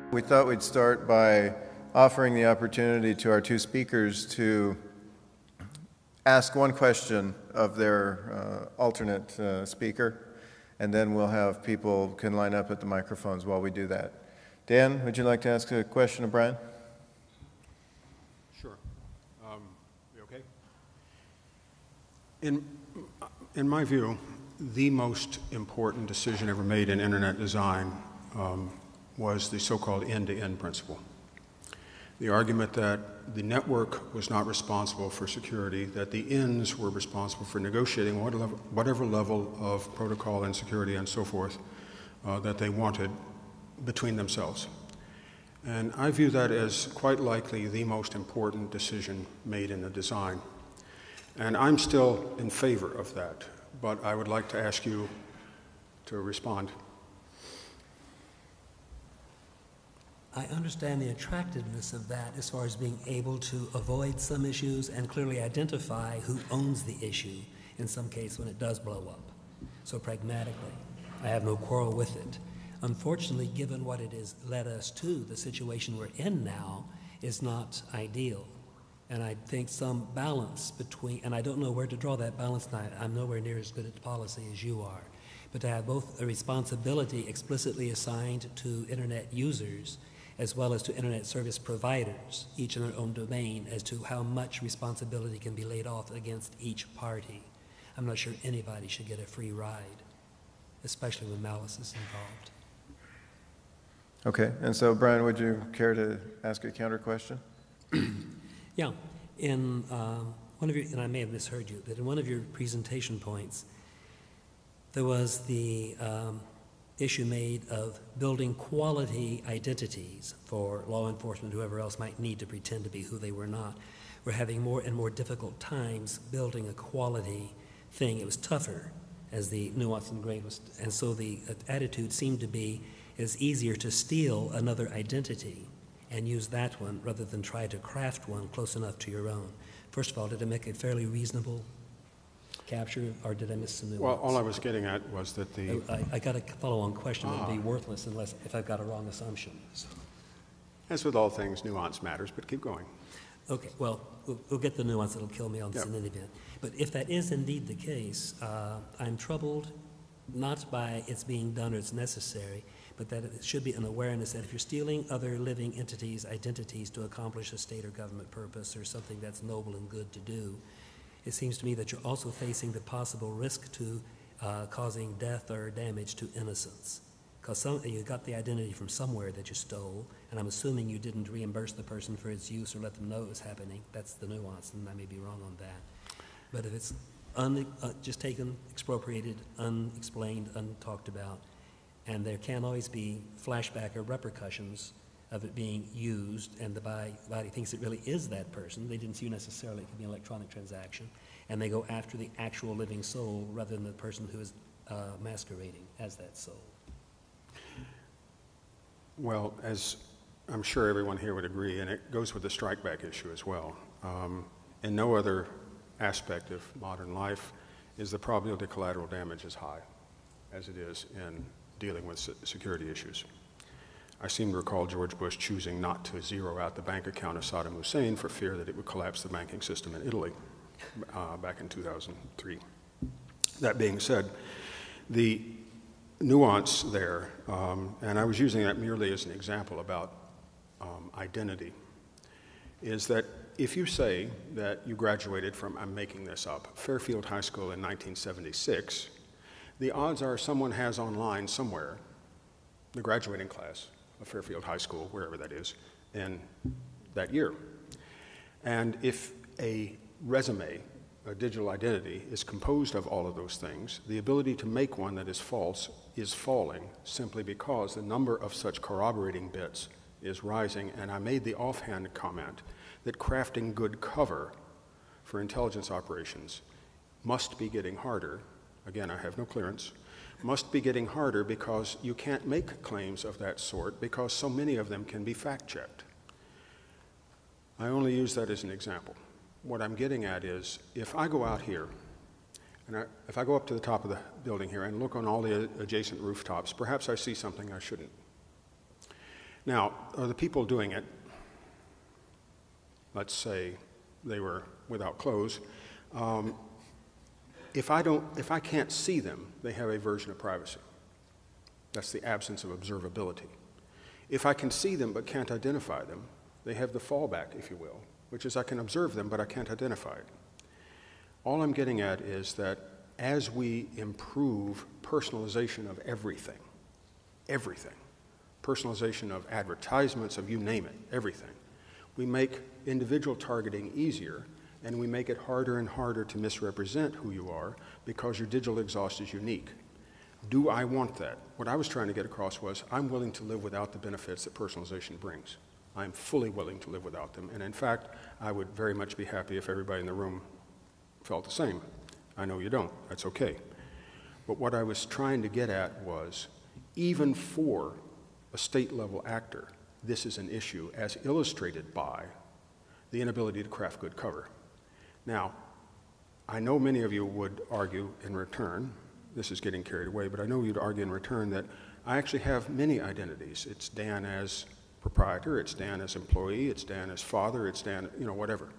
We thought we'd start by offering the opportunity to our two speakers to ask one question of their alternate speaker, and then we'll have people can line up at the microphones while we do that. Dan, would you like to ask a question of Brian? Sure. You okay? In my view, the most important decision ever made in internet design was the so-called end-to-end principle. The argument that the network was not responsible for security, that the ends were responsible for negotiating whatever level of protocol and security and so forth that they wanted between themselves. And I view that as quite likely the most important decision made in the design. And I'm still in favor of that, but I would like to ask you to respond. I understand the attractiveness of that as far as being able to avoid some issues and clearly identify who owns the issue in some case when it does blow up. So pragmatically, I have no quarrel with it. Unfortunately, given what it has led us to, the situation we're in now is not ideal. And I think some balance between, and I don't know where to draw that balance now. I'm nowhere near as good at policy as you are. But to have both a responsibility explicitly assigned to internet users as well as to internet service providers, each in their own domain, as to how much responsibility can be laid off against each party. I'm not sure anybody should get a free ride, especially when malice is involved. Okay, and so Brian, would you care to ask a counter question? Yeah, in one of your, and I may have misheard you, but in one of your presentation points, there was the issue made of building quality identities for law enforcement, whoever else might need to pretend to be who they were not. We're having more and more difficult times building a quality thing. It was tougher as the nuance and grade was, and so the attitude seemed to be it's easier to steal another identity and use that one rather than try to craft one close enough to your own. First of all, did I make a fairly reasonable capture, or did I miss some nuance? Well, all I was getting at was that the... I got a follow-on question that would be worthless unless if I've got a wrong assumption. So. As with all things, nuance matters, but keep going. Okay, well, we'll get the nuance that'll kill me on this in any event. But if that is indeed the case, I'm troubled not by it's being done or it's necessary, but that it should be an awareness that if you're stealing other living entities' identities to accomplish a state or government purpose or something that's noble and good to do, it seems to me that you're also facing the possible risk to causing death or damage to innocence. Because you got the identity from somewhere that you stole, and I'm assuming you didn't reimburse the person for its use or let them know it was happening. That's the nuance, and I may be wrong on that. But if it's just taken, expropriated, unexplained, untalked about, and there can always be flashback or repercussions of it being used, and the body thinks it really is that person. They didn't see you necessarily. It could be an electronic transaction, and they go after the actual living soul rather than the person who is masquerading as that soul. Well, as I'm sure everyone here would agree, and it goes with the strike back issue as well, in no other aspect of modern life is the probability of collateral damage as high as it is in dealing with security issues. I seem to recall George Bush choosing not to zero out the bank account of Saddam Hussein for fear that it would collapse the banking system in Italy back in 2003. That being said, the nuance there, and I was using that merely as an example about identity, is that if you say that you graduated from, I'm making this up, Fairfield High School in 1976, the odds are someone has online somewhere the graduating class of Fairfield High School, wherever that is, in that year. And if a resume, a digital identity, is composed of all of those things, the ability to make one that is false is falling simply because the number of such corroborating bits is rising. And I made the offhand comment that crafting good cover for intelligence operations must be getting harder. Again, I have no clearance. Must be getting harder because you can't make claims of that sort because so many of them can be fact-checked. I only use that as an example. What I'm getting at is, if I go out here, and if I go up to the top of the building here and look on all the adjacent rooftops, perhaps I see something I shouldn't. Now, are the people doing it, let's say they were without clothes, if I can't see them, they have a version of privacy. That's the absence of observability. If I can see them but can't identify them, they have the fallback, if you will, which is I can observe them but I can't identify it. All I'm getting at is that as we improve personalization of everything, personalization of advertisements, of you name it, everything, we make individual targeting easier, and we make it harder and harder to misrepresent who you are because your digital exhaust is unique. Do I want that? What I was trying to get across was I'm willing to live without the benefits that personalization brings. I'm fully willing to live without them. And in fact, I would very much be happy if everybody in the room felt the same. I know you don't. That's okay. But what I was trying to get at was, even for a state-level actor, this is an issue, as illustrated by the inability to craft good cover. Now, I know many of you would argue in return, this is getting carried away, but I know you'd argue in return that I actually have many identities. It's Dan as proprietor, it's Dan as employee, it's Dan as father, it's Dan, whatever.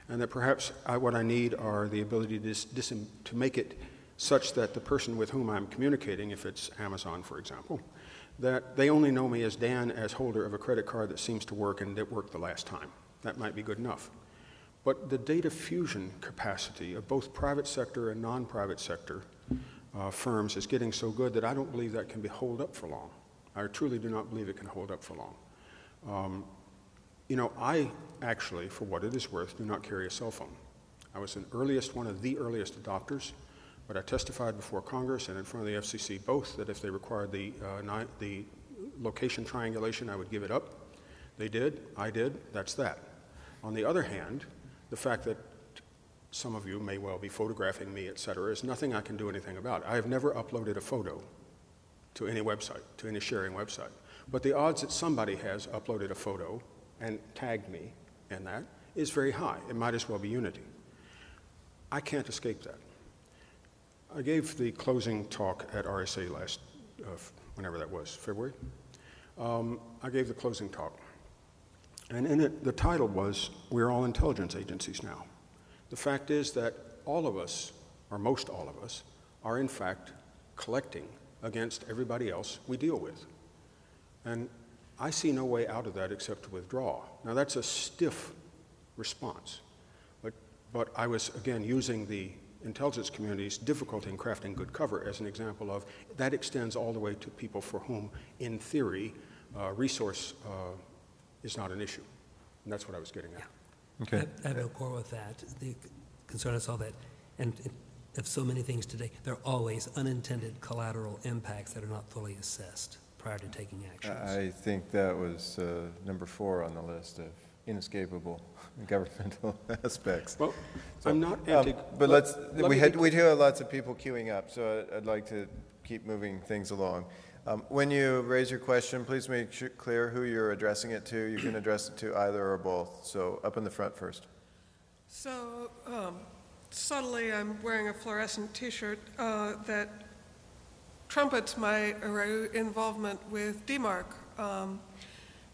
And that perhaps what I need are the ability to make it such that the person with whom I'm communicating, if it's Amazon, for example, that they only know me as Dan as holder of a credit card that seems to work and it worked the last time. That might be good enough. But the data fusion capacity of both private sector and non-private sector firms is getting so good that I don't believe that can be held up for long. I truly do not believe it can hold up for long. I actually, for what it is worth, do not carry a cell phone. I was one of the earliest adopters, but I testified before Congress and in front of the FCC both that if they required the location triangulation, I would give it up. They did, I did, that's that. On the other hand, the fact that some of you may well be photographing me, et cetera, is nothing I can do anything about. I have never uploaded a photo to any website, to any sharing website. But the odds that somebody has uploaded a photo and tagged me in that is very high. It might as well be Unity. I can't escape that. I gave the closing talk at RSA last, whenever that was, February. I gave the closing talk. And in it, the title was, "We're all intelligence agencies now." The fact is that all of us, or most all of us, are in fact collecting against everybody else we deal with. And I see no way out of that except to withdraw. Now that's a stiff response, but I was, again, using the intelligence community's difficulty in crafting good cover as an example of that extends all the way to people for whom, in theory, resource is not an issue. And that's what I was getting at. Okay. I have no quarrel with that. The concern is all that, and of so many things today, there are always unintended collateral impacts that are not fully assessed prior to taking actions. I think that was number 4 on the list of inescapable governmental aspects. Well, so, I'm not anti. But we do have lots of people queuing up, so I'd like to keep moving things along. When you raise your question, please make clear who you're addressing it to. You can address it to either or both. So up in the front first. So subtly, I'm wearing a fluorescent T-shirt that trumpets my involvement with DMARC,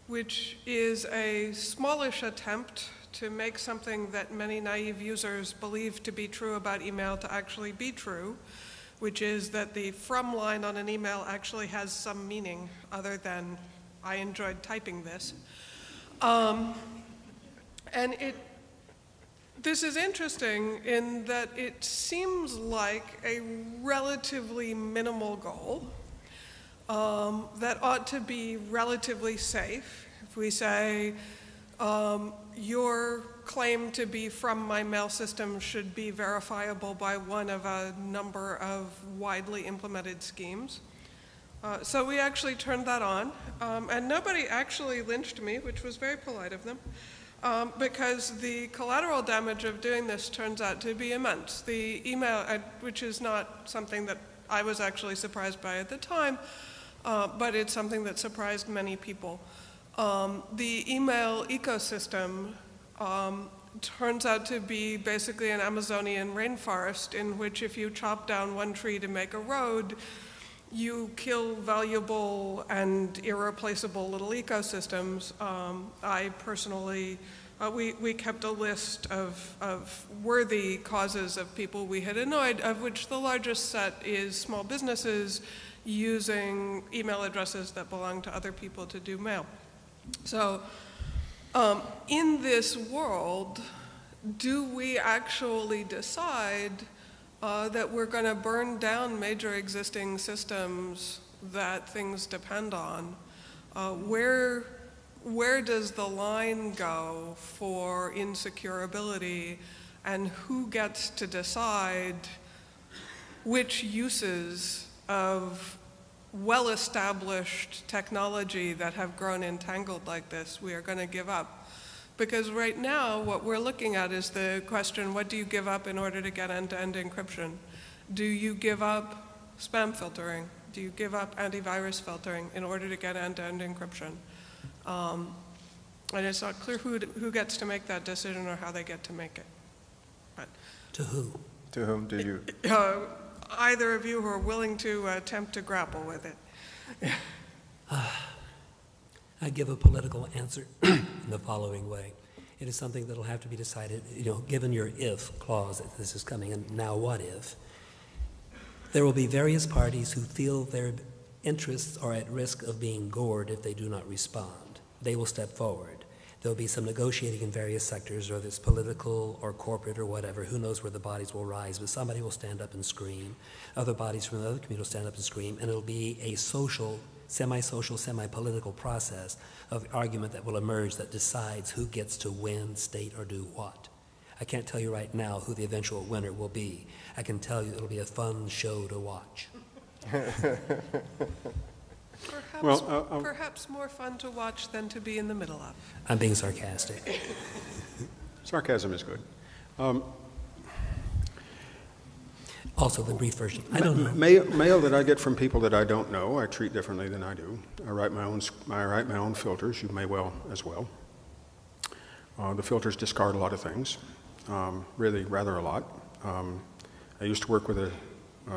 which is a smallish attempt to make something that many naive users believe to be true about email to actually be true, which is that the from line on an email actually has some meaning other than I enjoyed typing this. This is interesting in that it seems like a relatively minimal goal that ought to be relatively safe. If we say, your claim to be from my mail system should be verifiable by one of a number of widely implemented schemes. So we actually turned that on, and nobody actually lynched me, which was very polite of them, because the collateral damage of doing this turns out to be immense. The email, which is not something that I was actually surprised by at the time, but it's something that surprised many people. The email ecosystem turns out to be basically an Amazonian rainforest in which if you chop down one tree to make a road, you kill valuable and irreplaceable little ecosystems. I personally, we kept a list of worthy causes of people we had annoyed, of which the largest set is small businesses using email addresses that belong to other people to do mail. So in this world, do we actually decide that we're going to burn down major existing systems that things depend on? Where does the line go for insecurability, and who gets to decide which uses of well-established technology that have grown entangled like this we are going to give up? Because right now, what we're looking at is the question, what do you give up in order to get end-to-end encryption? Do you give up spam filtering? Do you give up antivirus filtering in order to get end-to-end encryption? And it's not clear who gets to make that decision or how they get to make it. But, To who? To whom do you? Either of you who are willing to attempt to grapple with it. I give a political answer in the following way. It is something that will have to be decided, given your if clause that this is coming, and now what if? There will be various parties who feel their interests are at risk of being gored if they do not respond. They will step forward. There will be some negotiating in various sectors, whether it's political or corporate or whatever. Who knows where the bodies will rise, but somebody will stand up and scream. Other bodies from another community will stand up and scream, and it'll be a social, semi-social, semi-political process of argument that will emerge that decides who gets to win, state, or do what. I can't tell you right now who the eventual winner will be. I can tell you it'll be a fun show to watch. Perhaps more fun to watch than to be in the middle of. I'm being sarcastic. Sarcasm is good. Also, the brief version. I don't know. Mail that I get from people that I don't know, I treat differently than I do. I write my own filters. You may well as well. The filters discard a lot of things, really rather a lot. I used to work with a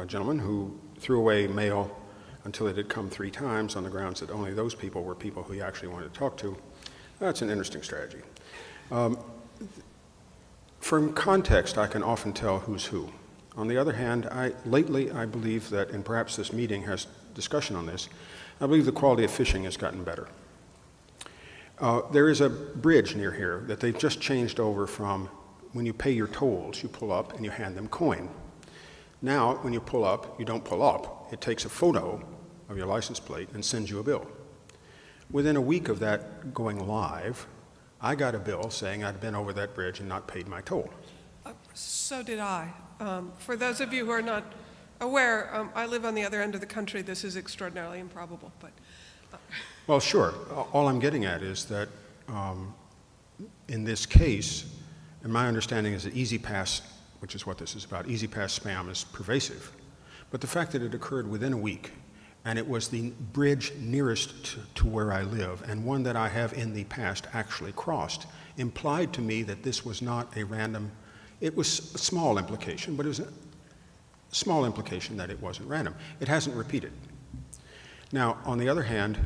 gentleman who threw away mail until it had come 3 times on the grounds that only those people were people who he actually wanted to talk to. That's an interesting strategy. From context, I can often tell who's who. On the other hand, lately I believe that, and perhaps this meeting has discussion on this, I believe the quality of phishing has gotten better. There is a bridge near here that they've just changed over from when you pay your tolls, you pull up and you hand them coin. Now, when you pull up, you don't pull up. It takes a photo of your license plate and sends you a bill. Within a week of that going live, I got a bill saying I'd been over that bridge and not paid my toll. So did I. For those of you who are not aware, I live on the other end of the country. This is extraordinarily improbable, but... Well, sure. All I'm getting at is that in this case, and my understanding is that EasyPass, which is what this is about, EasyPass spam is pervasive. But the fact that it occurred within a week, and it was the bridge nearest to where I live, and one that I have in the past actually crossed, implied to me that this was not a random. It was a small implication, but it was a small implication that it wasn't random. It hasn't repeated. Now, on the other hand,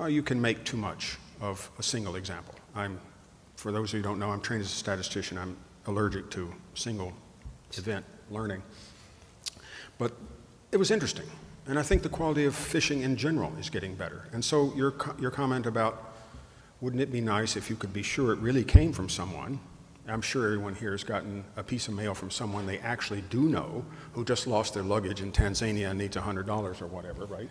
you can make too much of a single example. For those of you who don't know, I'm trained as a statistician. I'm allergic to single event learning. But it was interesting. And I think the quality of phishing in general is getting better. And so your comment about wouldn't it be nice if you could be sure it really came from someone, I'm sure everyone here has gotten a piece of mail from someone they actually do know who just lost their luggage in Tanzania and needs $100 or whatever, right?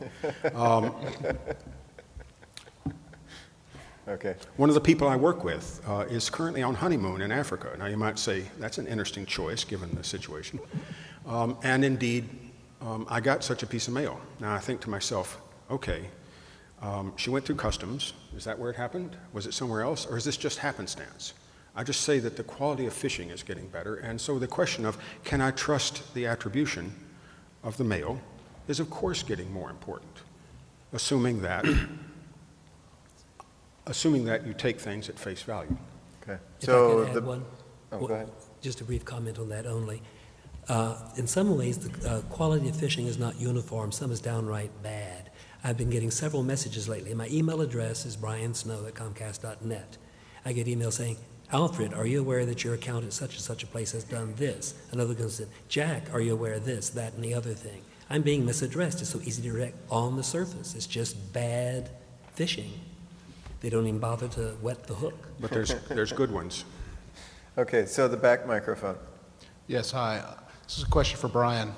Okay. One of the people I work with is currently on honeymoon in Africa. Now you might say, that's an interesting choice given the situation. And indeed, I got such a piece of mail. Now I think to myself, okay, she went through customs. Is that where it happened? Was it somewhere else? Or is this just happenstance? I just say that the quality of phishing is getting better. And so the question of, can I trust the attribution of the mail is of course getting more important, assuming that you take things at face value. Okay. If I could add one, go ahead. just a brief comment on that only. In some ways, the quality of phishing is not uniform. Some is downright bad. I've been getting several messages lately. My email address is briansnow@comcast.net. I get emails saying, Alfred, are you aware that your account at such and such a place has done this? Another one said, Jack, are you aware of this, that, and the other thing? I'm being misaddressed. It's so easy to direct on the surface. It's just bad phishing. They don't even bother to wet the hook. But there's good ones. Okay, so the back microphone. Yes, hi. This is a question for Brian.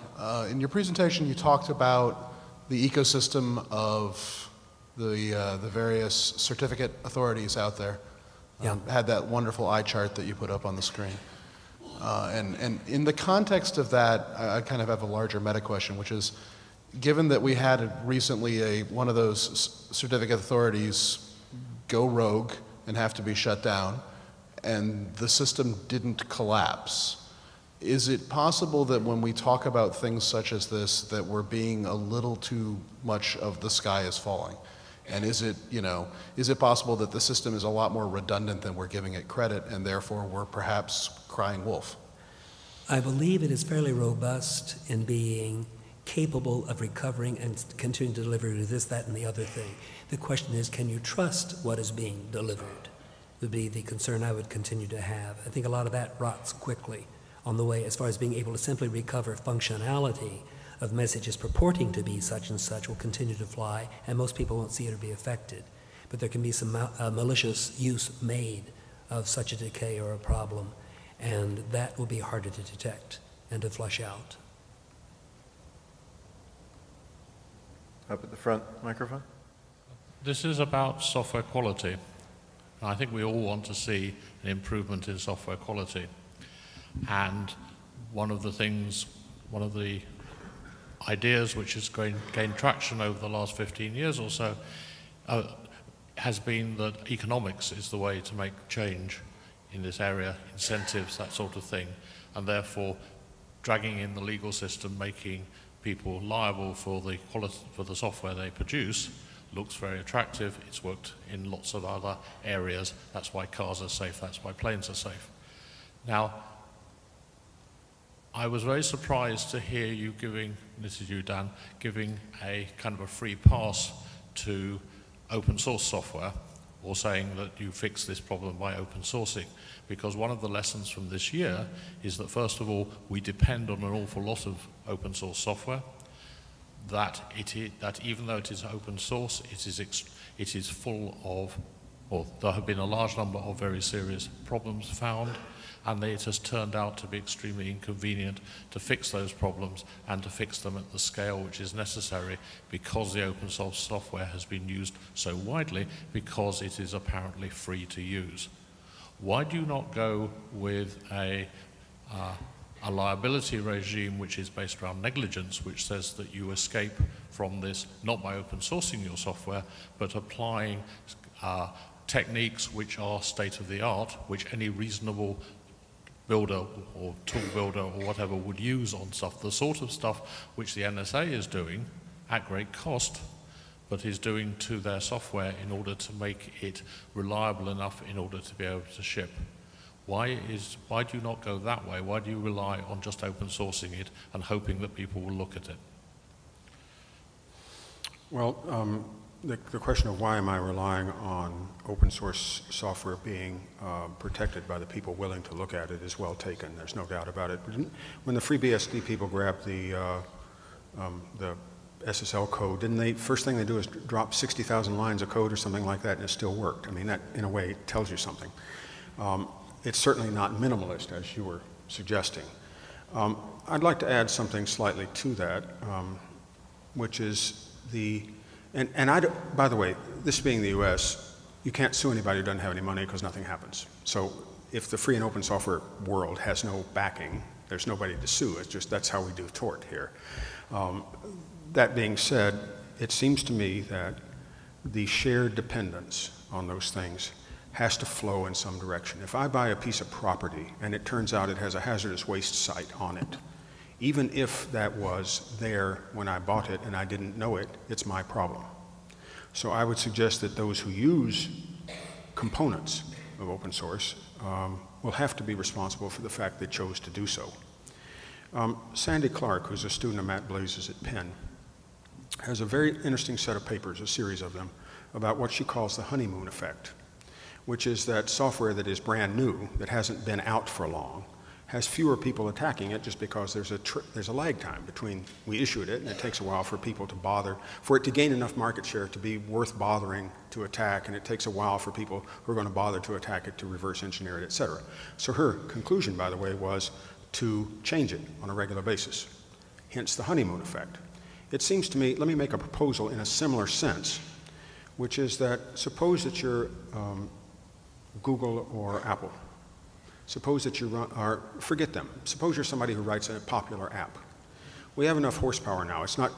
In your presentation, you talked about the ecosystem of the various certificate authorities out there. Yeah. Had that wonderful eye chart that you put up on the screen. And in the context of that, I kind of have a larger meta question, which is, given that we had recently one of those certificate authorities go rogue and have to be shut down, and the system didn't collapse, is it possible that when we talk about things such as this, that we're being a little too much of the sky is falling? And is it possible that the system is a lot more redundant than we're giving it credit, and therefore we're perhaps crying wolf? I believe it is fairly robust in being capable of recovering and continuing to deliver to this, that, and the other thing. The question is, can you trust what is being delivered? Would be the concern I would continue to have. I think a lot of that rots quickly on the way as far as being able to simply recover functionality of messages purporting to be such and such will continue to fly, and most people won't see it or be affected. But there can be some malicious use made of such a decay or a problem, and that will be harder to detect and to flush out. Up at the front microphone. This is about software quality. I think we all want to see an improvement in software quality. And one of the ideas which has gained traction over the last 15 years or so has been that economics is the way to make change in this area, incentives, that sort of thing, and therefore dragging in the legal system, making people liable for the quality, for the software they produce, looks very attractive. It's worked in lots of other areas. That's why cars are safe, that's why planes are safe. Now, I was very surprised to hear you giving, this is you, Dan, giving a kind of a free pass to open source software, or saying that you fix this problem by open sourcing, because one of the lessons from this year is that, first of all, we depend on an awful lot of open source software, that even though it is open source, it is full of, or there have been a large number of very serious problems found, and it has turned out to be extremely inconvenient to fix those problems and to fix them at the scale which is necessary, because the open source software has been used so widely, because it is apparently free to use. Why do you not go with a liability regime which is based around negligence, which says that you escape from this not by open sourcing your software, but applying techniques which are state of the art, which any reasonable builder or tool builder or whatever would use on stuff, the sort of stuff which the NSA is doing at great cost, but is doing to their software in order to make it reliable enough in order to be able to ship. Why do you not go that way? Why do you rely on just open sourcing it and hoping that people will look at it? Well, the question of why am I relying on open source software being protected by the people willing to look at it is well taken. There's no doubt about it. When the FreeBSD people grabbed the SSL code, didn't they, first thing they do is drop 60,000 lines of code or something like that, and it still worked. I mean, that in a way tells you something. It's certainly not minimalist, as you were suggesting. I'd like to add something slightly to that, which is by the way, this being the US, you can't sue anybody who doesn't have any money because nothing happens. So if the free and open software world has no backing, there's nobody to sue. It's just that's how we do tort here. That being said, it seems to me that the shared dependence on those things has to flow in some direction. If I buy a piece of property and it turns out it has a hazardous waste site on it, even if that was there when I bought it and I didn't know it, it's my problem. So I would suggest that those who use components of open source will have to be responsible for the fact they chose to do so. Sandy Clark, who's a student of Matt Blaze's at Penn, has a very interesting set of papers, a series of them, about what she calls the honeymoon effect, which is that software that is brand new, that hasn't been out for long, has fewer people attacking it just because there's a lag time between we issued it and it takes a while for people to bother, for it to gain enough market share to be worth bothering to attack, and it takes a while for people who are going to bother to attack it to reverse engineer it, et cetera. So her conclusion, by the way, was to change it on a regular basis, hence the honeymoon effect. It seems to me, let me make a proposal in a similar sense, which is that suppose that you're Google or Apple. Suppose that you run, or forget them. Suppose you're somebody who writes a popular app. We have enough horsepower now. It's not,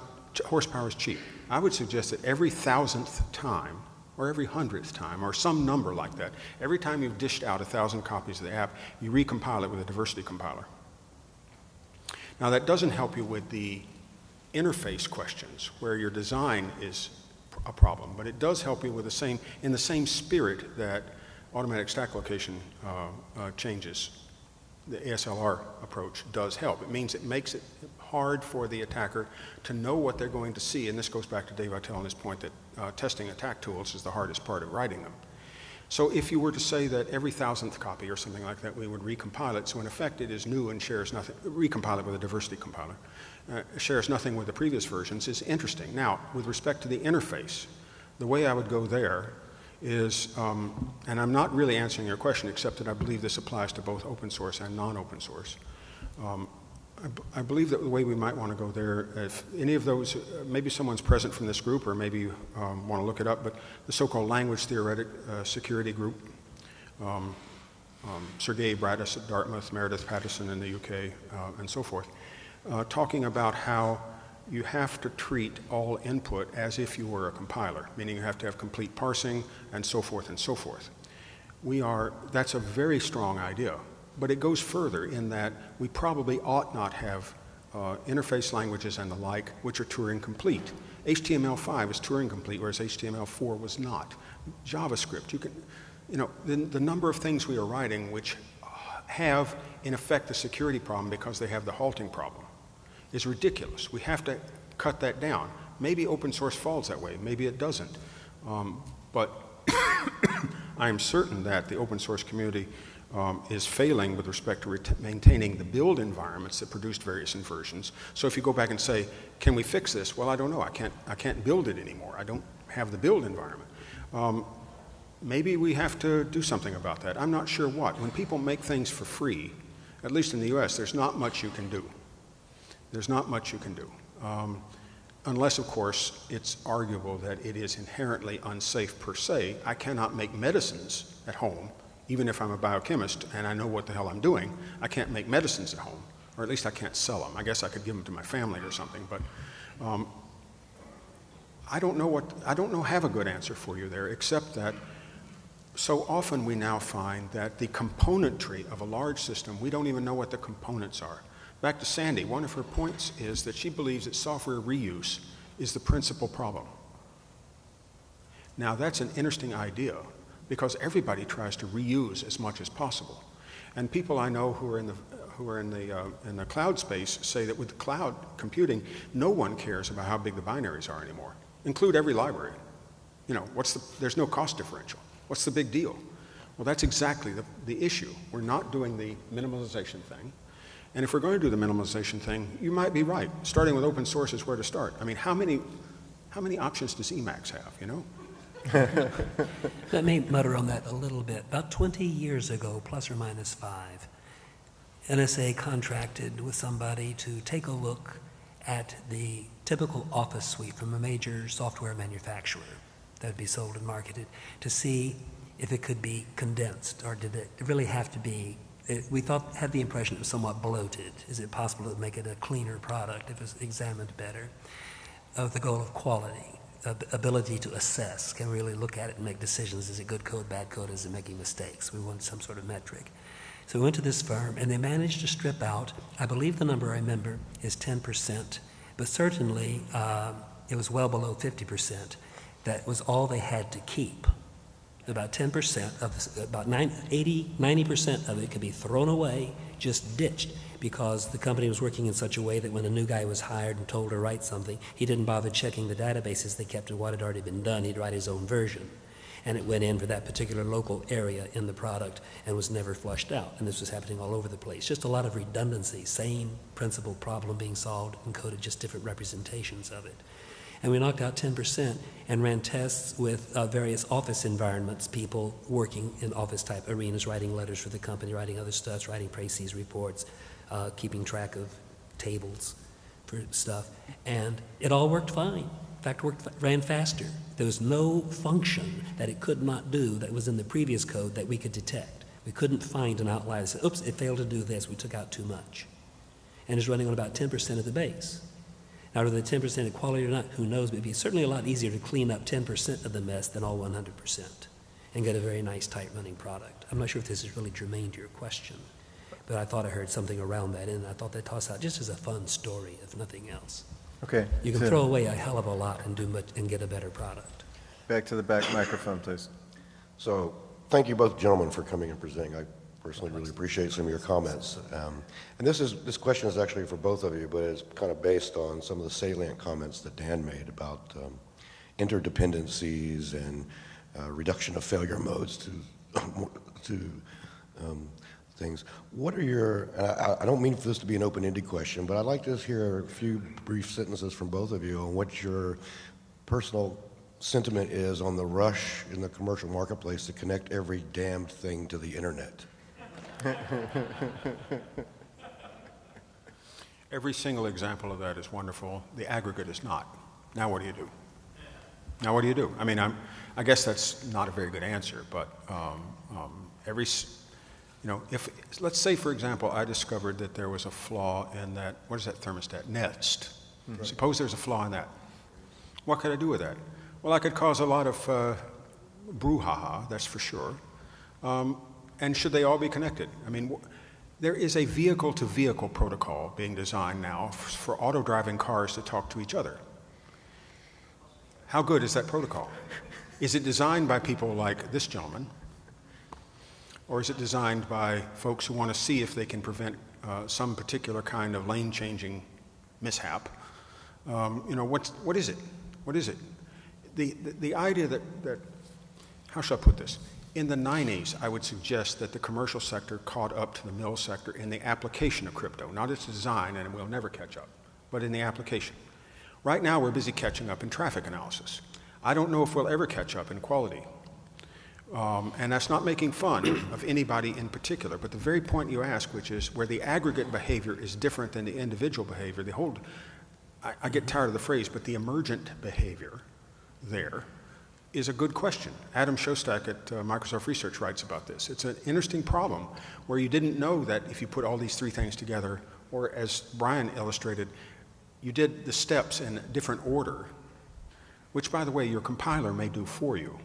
horsepower is cheap. I would suggest that every 1,000th time, or every 100th time, or some number like that, every time you've dished out 1,000 copies of the app, you recompile it with a diversity compiler. Now that doesn't help you with the interface questions, where your design is a problem, but it does help you with the same, in the same spirit that automatic stack location changes. The ASLR approach does help. It means it makes it hard for the attacker to know what they're going to see, and this goes back to Dave Attell and his point that testing attack tools is the hardest part of writing them. So if you were to say that every 1,000th copy or something like that, we would recompile it, so in effect it is new and shares nothing, recompile it with a diversity compiler, shares nothing with the previous versions, is interesting. Now, with respect to the interface, the way I would go there is, and I'm not really answering your question except that I believe this applies to both open source and non-open source. I believe that the way we might want to go there, if any of those, maybe someone's present from this group or maybe you want to look it up, but the so-called language theoretic security group, Sergey Bratis at Dartmouth, Meredith Patterson in the UK, and so forth, talking about how you have to treat all input as if you were a compiler, meaning you have to have complete parsing and so forth and so forth. That's a very strong idea, but it goes further in that we probably ought not have interface languages and the like which are Turing complete. HTML5 is Turing complete, whereas HTML4 was not. JavaScript, the number of things we are writing which have, in effect, the security problem because they have the halting problem is ridiculous. We have to cut that down. Maybe open source falls that way, maybe it doesn't. But I am certain that the open source community is failing with respect to maintaining the build environments that produced various inversions. So if you go back and say, can we fix this? Well, I don't know, I can't build it anymore. I don't have the build environment. Maybe we have to do something about that. I'm not sure what. When people make things for free, at least in the US, there's not much you can do. There's not much you can do. Unless, of course, it's arguable that it is inherently unsafe per se. I cannot make medicines at home, even if I'm a biochemist and I know what the hell I'm doing. I can't make medicines at home, or at least I can't sell them. I guess I could give them to my family or something, but I don't have a good answer for you there, except that so often we now find that the componentry of a large system, we don't even know what the components are. Back to Sandy, one of her points is that she believes that software reuse is the principal problem. Now that's an interesting idea because everybody tries to reuse as much as possible. And people I know who are in the cloud space say that with the cloud computing, no one cares about how big the binaries are anymore. Include every library. There's no cost differential. What's the big deal? Well, that's exactly the issue. We're not doing the minimalization thing. And if we're going to do the minimalization thing, you might be right. Starting with open source is where to start. I mean, how many options does Emacs have, Let me mutter on that a little bit. About 20 years ago, plus or minus 5, NSA contracted with somebody to take a look at the typical office suite from a major software manufacturer that would be sold and marketed to see if it could be condensed, or did it really have to be. We had the impression it was somewhat bloated. Is it possible to make it a cleaner product if it was examined better? With the goal of quality, ability to assess, can we really look at it and make decisions. Is it good code, bad code, is it making mistakes? We wanted some sort of metric. So we went to this firm and they managed to strip out, I believe the number I remember is 10%, but certainly it was well below 50%. That was all they had to keep. About 10% of this, about 90% of it could be thrown away, just ditched. because the company was working in such a way that when a new guy was hired and told to write something, he didn't bother checking the databases they kept and what had already been done. He'd write his own version. And it went in for that particular local area in the product and was never flushed out. And this was happening all over the place. Just a lot of redundancy, same principal problem being solved, encoded, just different representations of it. And we knocked out 10% and ran tests with various office environments, people working in office-type arenas, writing letters for the company, writing other stuff, writing précis reports, keeping track of tables for stuff. And it all worked fine. In fact, ran faster. There was no function that it could not do that was in the previous code that we could detect. We couldn't find an outlier that said, oops, it failed to do this, we took out too much. And it's running on about 10% of the base. Now, whether the 10% equality or not, who knows, but it'd be certainly a lot easier to clean up 10% of the mess than all 100% and get a very nice, tight running product. I'm not sure if this is really germane to your question, but I thought I heard something around that, and I thought they'd toss out just as a fun story, if nothing else. Okay. You can throw away a hell of a lot and get a better product. Back to the back microphone, please. So, thank you both gentlemen for coming and presenting. I personally really appreciate some of your comments. And this question is actually for both of you, but it's kind of based on some of the salient comments that Dan made about interdependencies and reduction of failure modes to things. What are your, and I don't mean for this to be an open-ended question, but I'd like to hear a few brief sentences from both of you on what your personal sentiment is on the rush in the commercial marketplace to connect every damned thing to the internet. Every single example of that is wonderful. The aggregate is not. Now what do you do? Now what do you do? I mean, I guess that's not a very good answer, but if, let's say, for example, I discovered that there was a flaw in that, what is that thermostat? Nest. Mm-hmm. Suppose there's a flaw in that. What could I do with that? Well, I could cause a lot of brouhaha, that's for sure. And should they all be connected? I mean, there is a vehicle-to-vehicle protocol being designed now for auto-driving cars to talk to each other. How good is that protocol? Is it designed by people like this gentleman? Or is it designed by folks who want to see if they can prevent some particular kind of lane-changing mishap? What is it? What is it? The idea that, how shall I put this? In the 90s, I would suggest that the commercial sector caught up to the mill sector in the application of crypto, not its design, and we'll never catch up, but in the application. Right now, we're busy catching up in traffic analysis. I don't know if we'll ever catch up in quality. And that's not making fun of anybody in particular, but the very point you ask, which is where the aggregate behavior is different than the individual behavior, I get tired of the phrase, but the emergent behavior there is a good question. Adam Shostak at Microsoft Research writes about this. It's an interesting problem where you didn't know that if you put all these three things together, or as Brian illustrated, you did the steps in a different order, which, by the way, your compiler may do for you.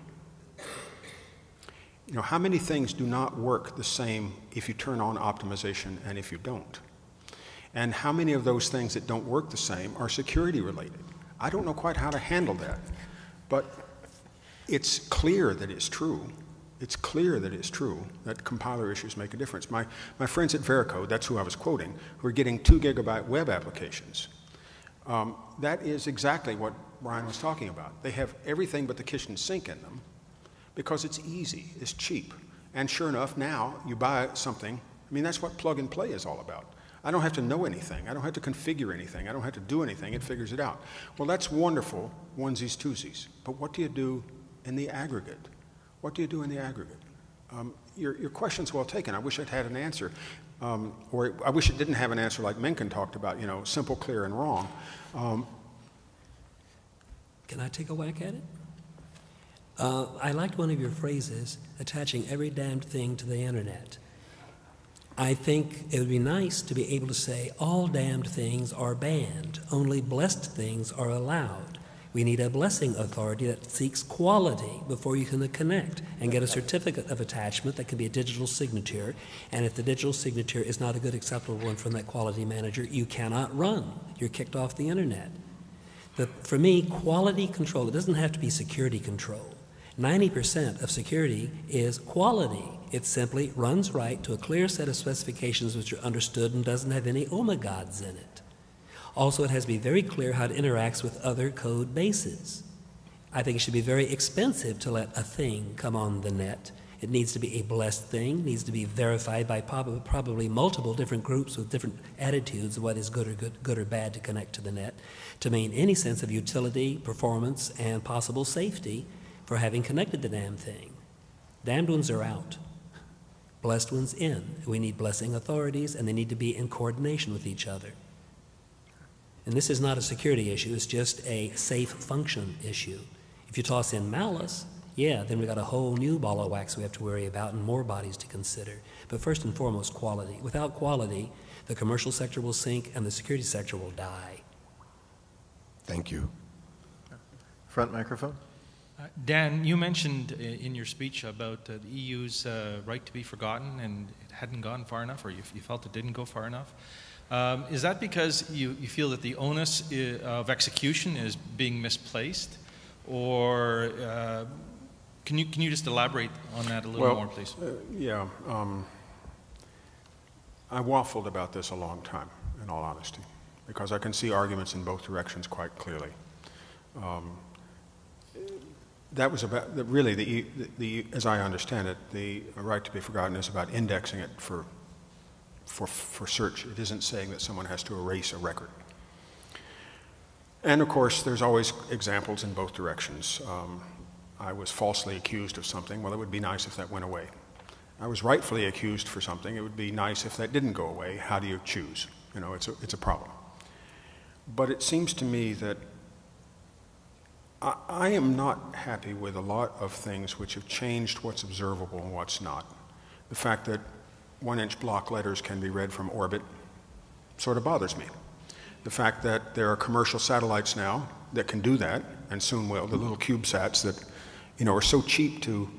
You know, how many things do not work the same if you turn on optimization and if you don't? And how many of those things that don't work the same are security related? I don't know quite how to handle that, but it's clear that it's true. It's clear that it's true that compiler issues make a difference. My friends at Veracode, that's who I was quoting, who are getting 2 GB web applications. That is exactly what Brian was talking about. They have everything but the kitchen sink in them because it's easy, it's cheap. And sure enough, now you buy something. I mean, that's what plug and play is all about. I don't have to know anything. I don't have to configure anything. I don't have to do anything. It figures it out. Well, that's wonderful, onesies, twosies. But what do you do in the aggregate? What do you do in the aggregate? Your question's well taken. I wish I'd had an answer. Or I wish it didn't have an answer like Mencken talked about, you know, simple, clear, and wrong. Can I take a whack at it? I liked one of your phrases, attaching every damned thing to the internet. I think it would be nice to be able to say all damned things are banned, only blessed things are allowed. We need a blessing authority that seeks quality before you can connect and get a certificate of attachment that can be a digital signature. And if the digital signature is not a good acceptable one from that quality manager, you cannot run. You're kicked off the internet. For me, quality control, it doesn't have to be security control. 90% of security is quality. It simply runs right to a clear set of specifications which are understood and doesn't have any oh-my-gods in it. Also, it has to be very clear how it interacts with other code bases. I think it should be very expensive to let a thing come on the net. It needs to be a blessed thing, needs to be verified by probably multiple different groups with different attitudes of what is good or bad to connect to the net, to mean any sense of utility, performance, and possible safety for having connected the damn thing. Damned ones are out. Blessed ones in. We need blessing authorities, and they need to be in coordination with each other. And this is not a security issue, it's just a safe function issue. If you toss in malice, yeah, then we've got a whole new ball of wax we have to worry about and more bodies to consider. But first and foremost, quality. Without quality, the commercial sector will sink and the security sector will die. Thank you. Front microphone. Dan, you mentioned in your speech about the EU's right to be forgotten, and it hadn't gone far enough, or you felt it didn't go far enough. Is that because you feel that the onus of execution is being misplaced, or can you just elaborate on that a little more, please? Yeah. I waffled about this a long time, in all honesty, because I can see arguments in both directions quite clearly. That was about, really, as I understand it, the right to be forgotten is about indexing it for search. It isn't saying that someone has to erase a record. And of course, there's always examples in both directions. I was falsely accused of something. Well, it would be nice if that went away. I was rightfully accused for something. It would be nice if that didn't go away. How do you choose? You know, it's a problem. But it seems to me that I am not happy with a lot of things which have changed what's observable and what's not. The fact that 1-inch block letters can be read from orbit sort of bothers me. The fact that there are commercial satellites now that can do that, and soon will, the little CubeSats that, you know, are so cheap to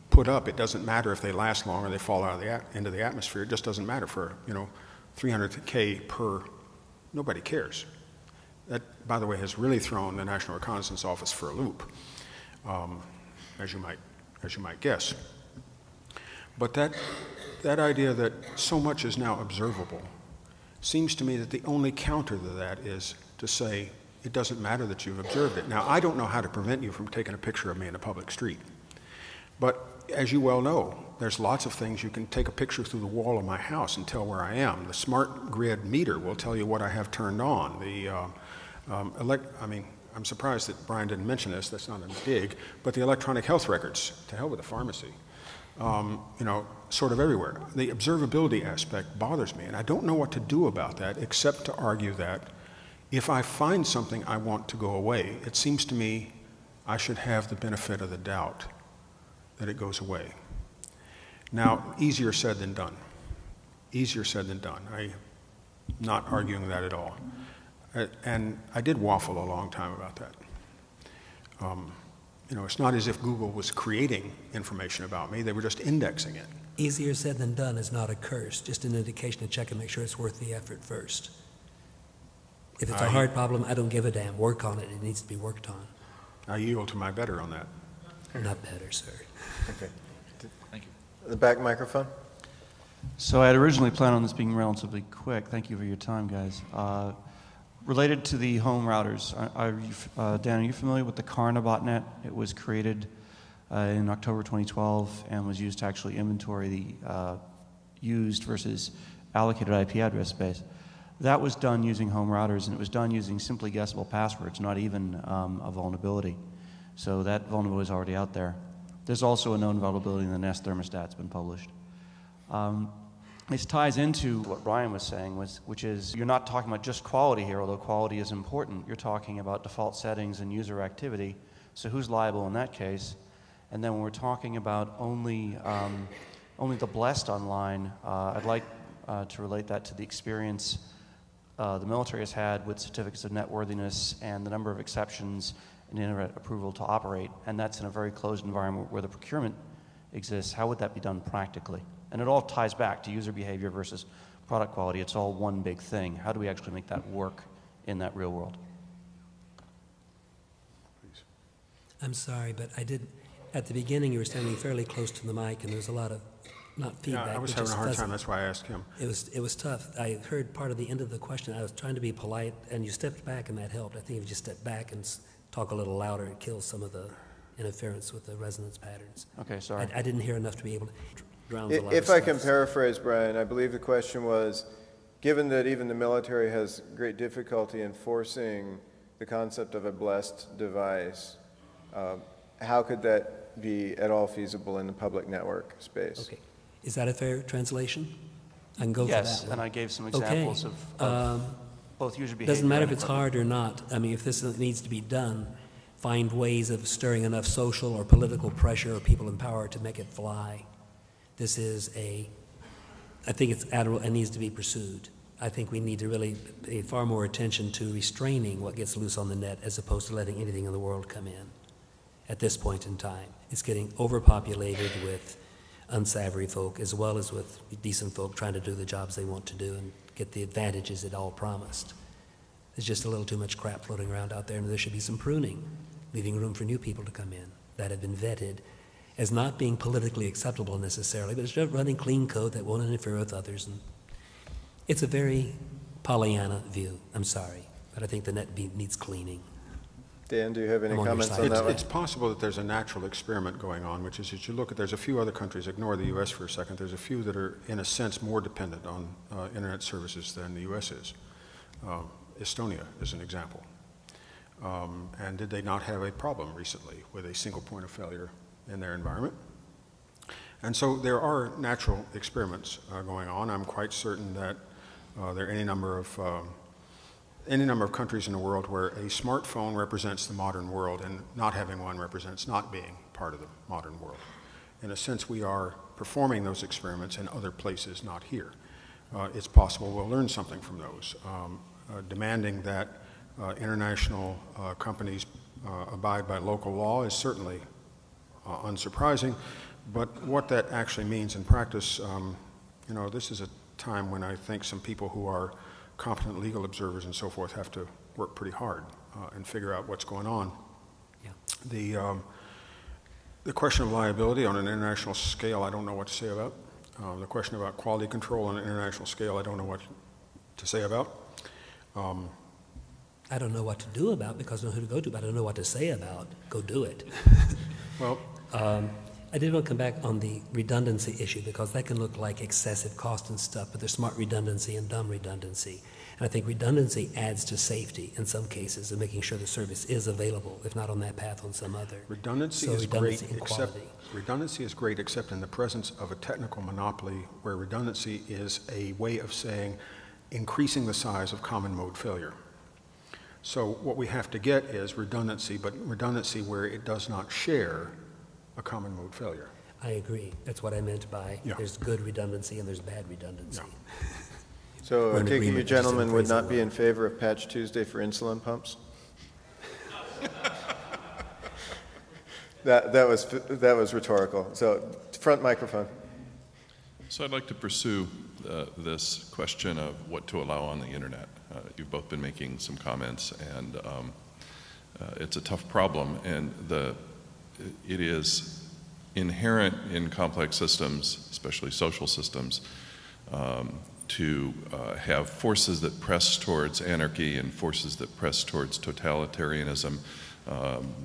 put up, it doesn't matter if they last long or they fall out of into the atmosphere. It just doesn't matter for, you know, 300K per, nobody cares. That, by the way, has really thrown the National Reconnaissance Office for a loop, as you might guess. But that idea that so much is now observable seems to me that the only counter to that is to say it doesn't matter that you've observed it. Now, I don't know how to prevent you from taking a picture of me in a public street, but as you well know, there's lots of things. You can take a picture through the wall of my house and tell where I am. The smart grid meter will tell you what I have turned on. I mean, I'm surprised that Brian didn't mention this. That's not a dig, but the electronic health records, to hell with the pharmacy. You know, sort of everywhere. The observability aspect bothers me, and I don't know what to do about that except to argue that if I find something I want to go away, it seems to me I should have the benefit of the doubt that it goes away. Now, easier said than done. Easier said than done. I'm not arguing that at all. And I did waffle a long time about that. You know, it's not as if Google was creating information about me. They were just indexing it. Easier said than done is not a curse, just an indication to check and make sure it's worth the effort first. If it's a hard problem, I don't give a damn. Work on it. It needs to be worked on. I yield to my better on that. Not better, sir. Okay. Thank you. The back microphone. So I had originally planned on this being relatively quick. Thank you for your time, guys. Related to the home routers, Dan, are you familiar with the Karna botnet? It was created in October 2012 and was used to actually inventory the used versus allocated IP address space. That was done using home routers, and it was done using simply guessable passwords, not even a vulnerability. So that vulnerability is already out there. There's also a known vulnerability in the Nest thermostat. It's been published. This ties into what Brian was saying, which is you're not talking about just quality here, although quality is important. You're talking about default settings and user activity. So who's liable in that case? And then when we're talking about only the blessed online, I'd like to relate that to the experience the military has had with certificates of networthiness and the number of exceptions and internet approval to operate. And that's in a very closed environment where the procurement exists. How would that be done practically? And it all ties back to user behavior versus product quality. It's all one big thing. How do we actually make that work in that real world? I'm sorry, but I did. At the beginning, you were standing fairly close to the mic, and there was a lot of, not feedback, Yeah, I was but having just a hard fuzzy. time, that's why I asked him. It was tough. I heard part of the end of the question. I was trying to be polite, and you stepped back, and that helped. I think if you just step back and talk a little louder, it kills some of the interference with the resonance patterns. Okay, sorry. I didn't hear enough to be able to drown a lot If of I can stuff. paraphrase, Brian, I believe the question was, given that even the military has great difficulty enforcing the concept of a blessed device, how could that be at all feasible in the public network space? Okay. Is that a fair translation? I can go Yes, for that and one. I gave some Okay. examples of both user behavior. Doesn't matter if and it's equipment. hard or not. I mean, if this needs to be done, find ways of stirring enough social or political pressure or people in power to make it fly. This is I think it's admirable and needs to be pursued. I think we need to really pay far more attention to restraining what gets loose on the net as opposed to letting anything in the world come in at this point in time. It's getting overpopulated with unsavory folk as well as with decent folk trying to do the jobs they want to do and get the advantages it all promised. There's just a little too much crap floating around out there, and there should be some pruning, leaving room for new people to come in that have been vetted as not being politically acceptable necessarily, but it's just running clean code that won't interfere with others. And it's a very Pollyanna view. I'm sorry, but I think the net needs cleaning. Dan, do you have any I'm on your comments side. on that one? It's possible that there's a natural experiment going on, which is, as you look at, there's a few other countries, ignore the U.S. for a second, there's a few that are, in a sense, more dependent on internet services than the U.S. is. Estonia is an example. And did they not have a problem recently with a single point of failure in their environment? And so there are natural experiments going on. I'm quite certain that there are any number of countries in the world where a smartphone represents the modern world and not having one represents not being part of the modern world. In a sense, we are performing those experiments in other places, not here. It's possible we'll learn something from those. Demanding that international companies abide by local law is certainly unsurprising, but what that actually means in practice, you know, this is a time when I think some people who are competent legal observers and so forth have to work pretty hard and figure out what's going on. Yeah. The question of liability on an international scale, I don't know what to say about. The question about quality control on an international scale, I don't know what to say about. I don't know what to do about because I don't know who to go to, but I don't know what to say about. Go do it. Well, I did want to come back on the redundancy issue because that can look like excessive cost and stuff, but there's smart redundancy and dumb redundancy. And I think redundancy adds to safety in some cases and making sure the service is available, if not on that path, on some other. Redundancy is great, redundancy is great except in the presence of a technical monopoly where redundancy is a way of saying increasing the size of common mode failure. So what we have to get is redundancy, but redundancy where it does not share a common mode failure. I agree. That's what I meant by there's good redundancy and there's bad redundancy. Yeah. So I take it you gentlemen would not be well. in favor of Patch Tuesday for insulin pumps? that was rhetorical. So front microphone. So I'd like to pursue this question of what to allow on the internet. You've both been making some comments, and it's a tough problem, and it is inherent in complex systems, especially social systems, to have forces that press towards anarchy and forces that press towards totalitarianism.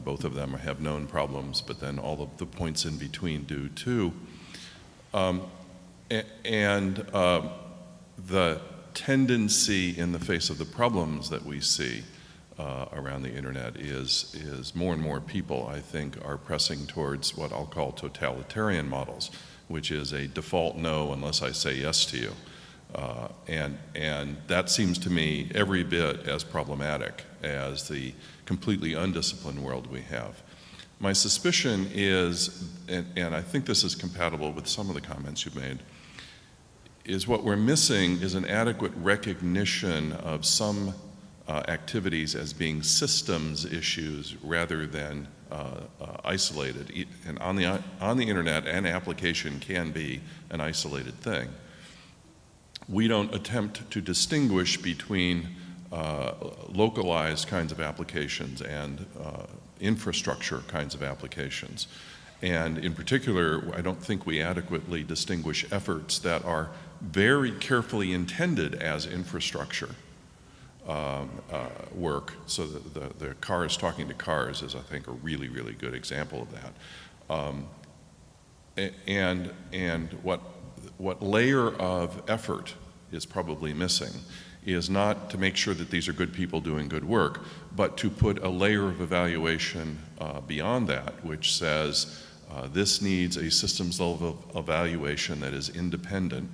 Both of them have known problems, but then all of the points in between do too. The tendency in the face of the problems that we see around the internet is more and more people, I think, are pressing towards what I'll call totalitarian models, which is a default no unless I say yes to you. And that seems to me every bit as problematic as the completely undisciplined world we have. My suspicion is, and I think this is compatible with some of the comments you've made, is what we're missing is an adequate recognition of some activities as being systems issues rather than isolated. And on the internet, an application can be an isolated thing. We don't attempt to distinguish between localized kinds of applications and infrastructure kinds of applications. And in particular, I don't think we adequately distinguish efforts that are very carefully intended as infrastructure work. So the cars talking to cars is, I think, a really, really good example of that. And what layer of effort is probably missing is not to make sure that these are good people doing good work, but to put a layer of evaluation beyond that, which says this needs a systems level of evaluation that is independent,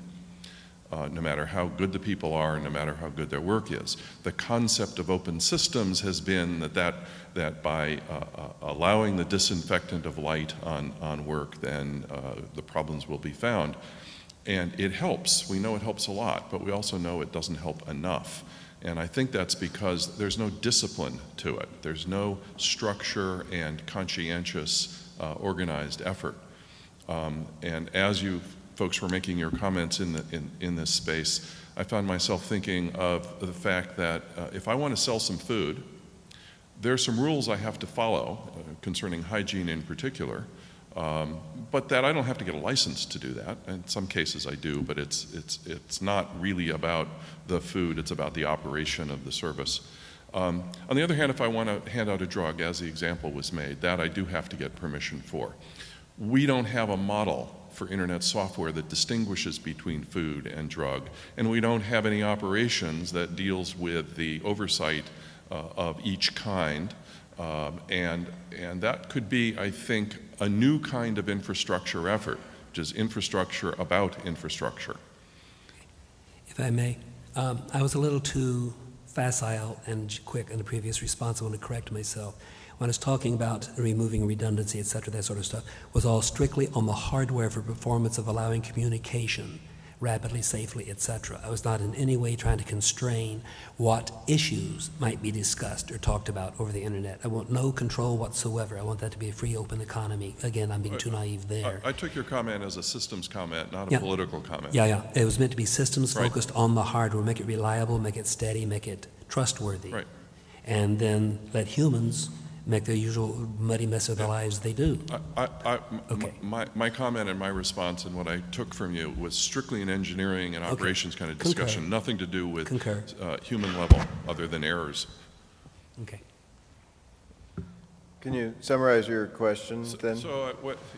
no matter how good the people are, no matter how good their work is. The concept of open systems has been that by allowing the disinfectant of light on work, then the problems will be found. And it helps. We know it helps a lot, but we also know it doesn't help enough. And I think that's because there's no discipline to it. There's no structure and conscientious, organized effort. And as you folks were making your comments in this space, I found myself thinking of the fact that if I want to sell some food, there are some rules I have to follow concerning hygiene in particular. But that I don't have to get a license to do that. In some cases I do, but it's not really about the food, it's about the operation of the service. On the other hand, if I want to hand out a drug, as the example was made, that I do have to get permission for. We don't have a model for internet software that distinguishes between food and drug, and we don't have any operations that deals with the oversight of each kind. And that could be, I think, a new kind of infrastructure effort, which is infrastructure about infrastructure. If I may, I was a little too facile and quick in the previous response. I want to correct myself. When I was talking about removing redundancy, et cetera, that sort of stuff, was all strictly on the hardware for performance of allowing communication rapidly, safely, et cetera. I was not in any way trying to constrain what issues might be discussed or talked about over the internet. I want no control whatsoever. I want that to be a free, open economy. Again, I'm being too naive there. I took your comment as a systems comment, not a political comment. Yeah. It was meant to be systems focused on the hardware, make it reliable, make it steady, make it trustworthy. Right. And then let humans make their usual muddy mess of their lives they do. Okay. My comment and my response and what I took from you was strictly an engineering and operations kind of discussion, nothing to do with human level other than errors. Okay. Can you summarize your question then?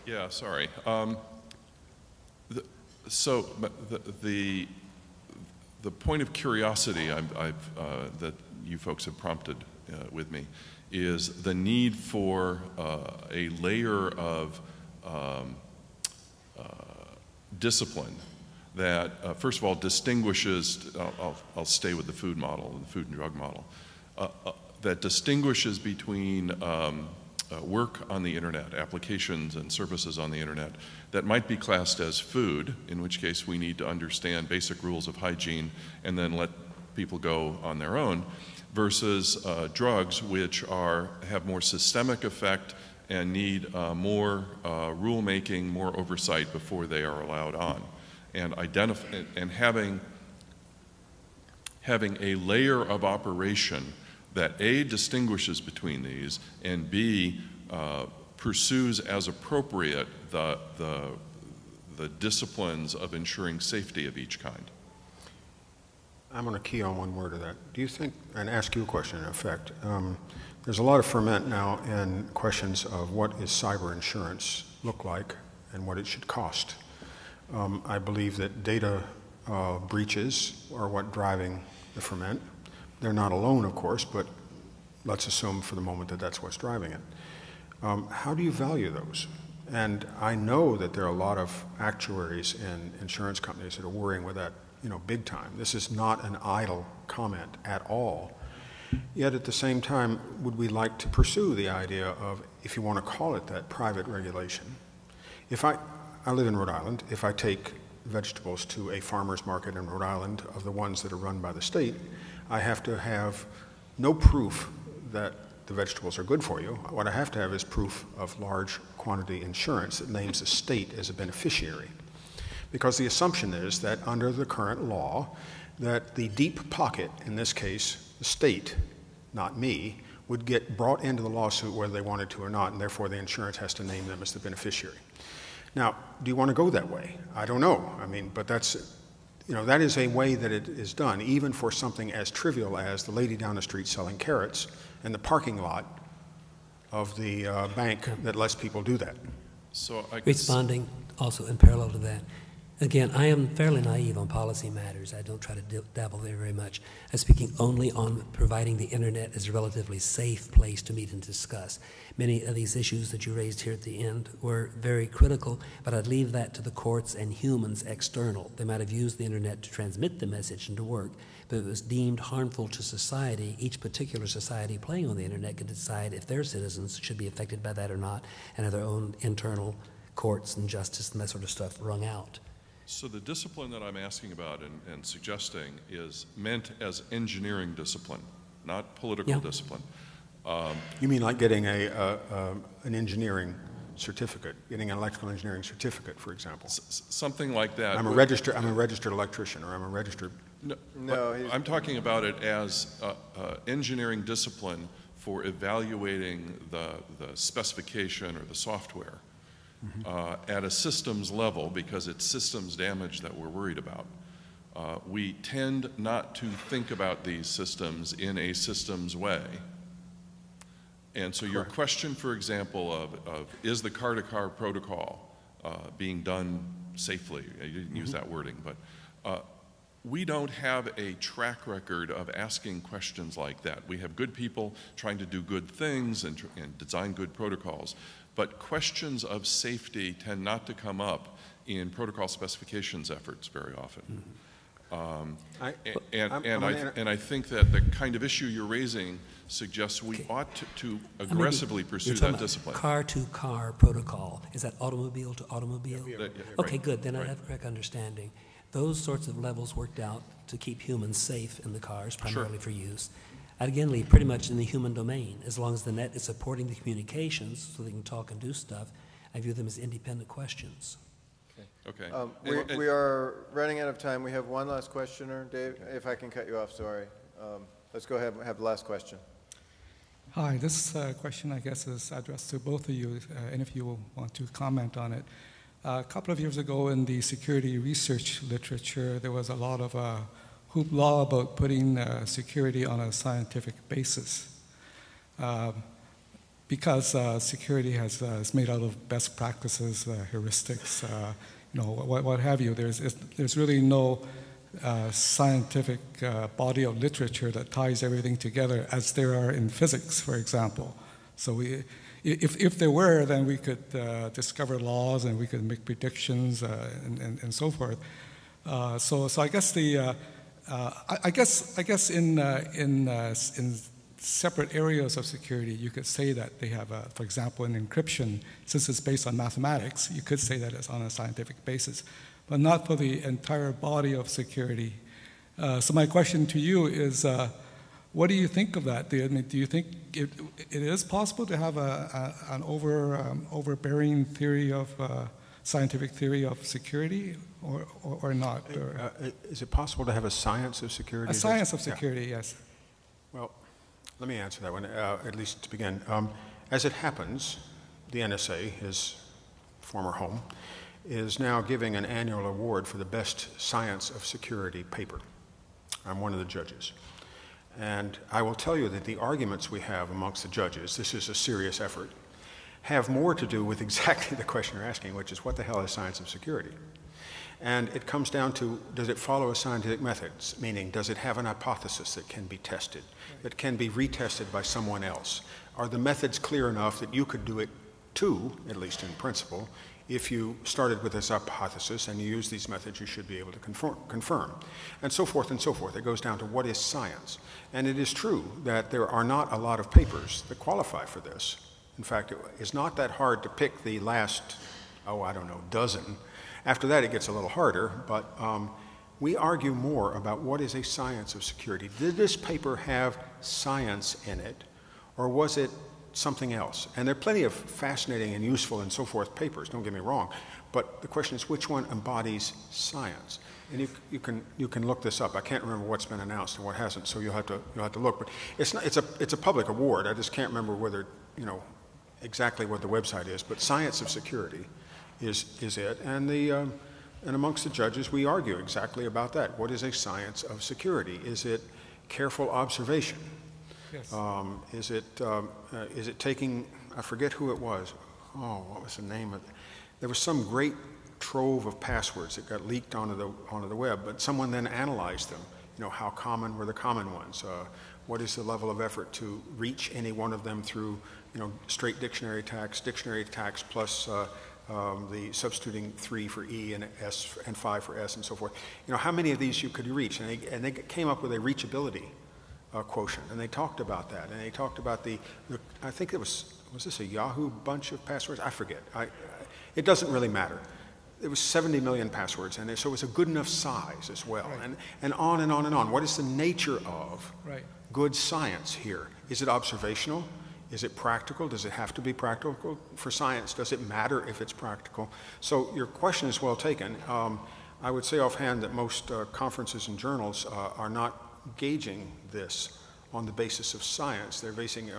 Yeah, sorry. The point of curiosity that you folks have prompted with me is the need for a layer of discipline that, first of all, distinguishes, I'll stay with the food model, the food and drug model, that distinguishes between work on the internet, applications and services on the internet that might be classed as food, in which case we need to understand basic rules of hygiene and then let people go on their own, versus drugs which have more systemic effect and need more rulemaking, more oversight before they are allowed on. And having a layer of operation that A, distinguishes between these, and B, pursues as appropriate the disciplines of ensuring safety of each kind. I'm going to key on one word of that. Do you think, and ask you a question in effect, there's a lot of ferment now in questions of what is cyber insurance look like and what it should cost. I believe that data breaches are what driving the ferment. They're not alone, of course, but let's assume for the moment that that's what's driving it. How do you value those? And I know that there are a lot of actuaries in insurance companies that are worrying with that, big time. This is not an idle comment at all. Yet at the same time, would we like to pursue the idea of, if you want to call it that, private regulation? If I live in Rhode Island, if I take vegetables to a farmer's market in Rhode Island of the ones that are run by the state, I have to have no proof that the vegetables are good for you. What I have to have is proof of large quantity insurance that names the state as a beneficiary. Because the assumption is that under the current law, that the deep pocket, in this case, the state, not me, would get brought into the lawsuit whether they wanted to or not, and therefore the insurance has to name them as the beneficiary. Now, do you want to go that way? I don't know. I mean, but that's, that is a way that it is done, even for something as trivial as the lady down the street selling carrots in the parking lot of the bank that lets people do that. So I guess, Responding also in parallel to that, again, I am fairly naive on policy matters. I don't try to dabble there very much. I'm speaking only on providing the internet as a relatively safe place to meet and discuss. Many of these issues that you raised here at the end were very critical, but I'd leave that to the courts and humans external. They might have used the internet to transmit the message and to work, but if it was deemed harmful to society, each particular society playing on the internet can decide if their citizens should be affected by that or not, and have their own internal courts and justice and that sort of stuff wrung out. so the discipline that I'm asking about and suggesting is meant as engineering discipline, not political discipline. You mean like getting an engineering certificate, getting an electrical engineering certificate, for example? Something like that. I'm a registered electrician, or I'm a registered... No, I'm talking about it as engineering discipline for evaluating the specification or the software at a systems level, because it's systems damage that we're worried about. We tend not to think about these systems in a systems way. And so your question, for example, of is the car-to-car protocol being done safely? You didn't use that wording, but we don't have a track record of asking questions like that. We have good people trying to do good things and design good protocols, but questions of safety tend not to come up in protocol specifications efforts very often. And I think that the kind of issue you're raising suggests we ought to aggressively pursue that discipline. Car-to-car protocol, is that automobile to automobile? Okay, good, then I have a correct understanding. Those sorts of levels worked out to keep humans safe in the cars, primarily for use. I'd again leave pretty much in the human domain, as long as the net is supporting the communications so they can talk and do stuff. I view them as independent questions. Okay. We are running out of time. We have one last questioner, Dave. If I can cut you off, sorry. Let's go ahead and have the last question. Hi, this question, I guess, is addressed to both of you, and if you will want to comment on it. A couple of years ago in the security research literature, there was a lot of hoopla about putting security on a scientific basis. Because security is made out of best practices, heuristics, what have you. There's really no scientific body of literature that ties everything together as there are in physics, for example. So if there were, then we could discover laws and we could make predictions and so forth. So I guess I guess in separate areas of security, you could say that they have, for example, in encryption, since it's based on mathematics, you could say that it's on a scientific basis, but not for the entire body of security. So my question to you is, what do you think of that? Do you think it is possible to have an overbearing theory of scientific theory of security, or not? Or is it possible to have a science of security? A science of security, yes. Well, let me answer that one, at least to begin. As it happens, the NSA, his former home, is now giving an annual award for the best science of security paper. I'm one of the judges. And I will tell you that the arguments we have amongst the judges, this is a serious effort, have more to do with exactly the question you're asking, which is what the hell is science of security? And it comes down to, does it follow a scientific method? Meaning, does it have an hypothesis that can be tested, that can be retested by someone else? Are the methods clear enough that you could do it too, at least in principle? If you started with this hypothesis and you use these methods, you should be able to confirm. And so forth and so forth. It goes down to what is science. And it is true that there are not a lot of papers that qualify for this. In fact, it is not that hard to pick the last, dozen. After that, it gets a little harder, but we argue more about what is a science of security. Did this paper have science in it, or was it something else? And there are plenty of fascinating and useful and so forth papers, don't get me wrong, But the question is, which one embodies science? And you can look this up. I can't remember what's been announced and what hasn't, so you'll have to look. But it's a public award. I just can't remember whether exactly what the website is. But Science of Security is it, and amongst the judges we argue exactly about that. What is a science of security? Is it careful observation? Yes. Is it taking? I forget who it was. Oh, what was the name of it? There was some great trove of passwords that got leaked onto the web, but someone then analyzed them. How common were the common ones? What is the level of effort to reach any one of them through, straight dictionary attacks plus the substituting 3 for E and S and 5 for S and so forth. How many of these you could reach? And they came up with a reachability quotient, and they talked about that, and they talked about the I think it was this a Yahoo bunch of passwords? I forget. It doesn't really matter. It was 70 million passwords, and so it was a good enough size as well, right. and on and on and on. What is the nature of good science here? Is it observational? Is it practical? Does it have to be practical for science? Does it matter if it's practical? So your question is well taken. I would say offhand that most conferences and journals are not gauging this on the basis of science. They're basing it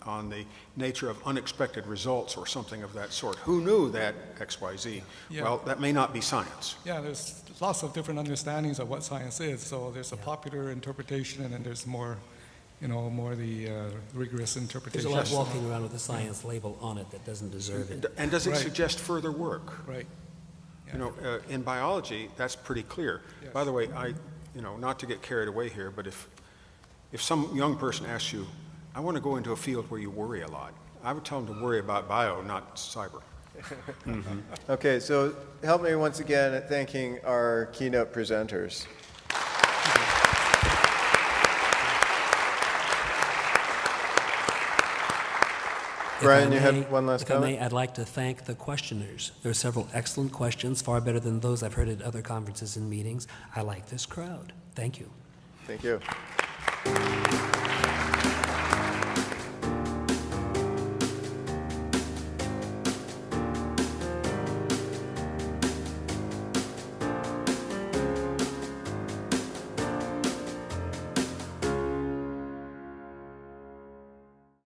on the nature of unexpected results or something of that sort. Who knew that XYZ? Yeah. Well, that may not be science. Yeah, there's lots of different understandings of what science is. So there's a popular interpretation, and then there's more, more the rigorous interpretation. There's a lot walking around with a science label on it that doesn't deserve it. And does it suggest further work? Right. Yeah. In biology, that's pretty clear. Yes. By the way, not to get carried away here, but if some young person asks you, I want to go into a field where you worry a lot, I would tell them to worry about bio, not cyber. Mm-hmm. Okay, so help me once again at thanking our keynote presenters. Brian, you had one last comment? If I may, I'd like to thank the questioners. There are several excellent questions, far better than those I've heard at other conferences and meetings. I like this crowd. Thank you. Thank you.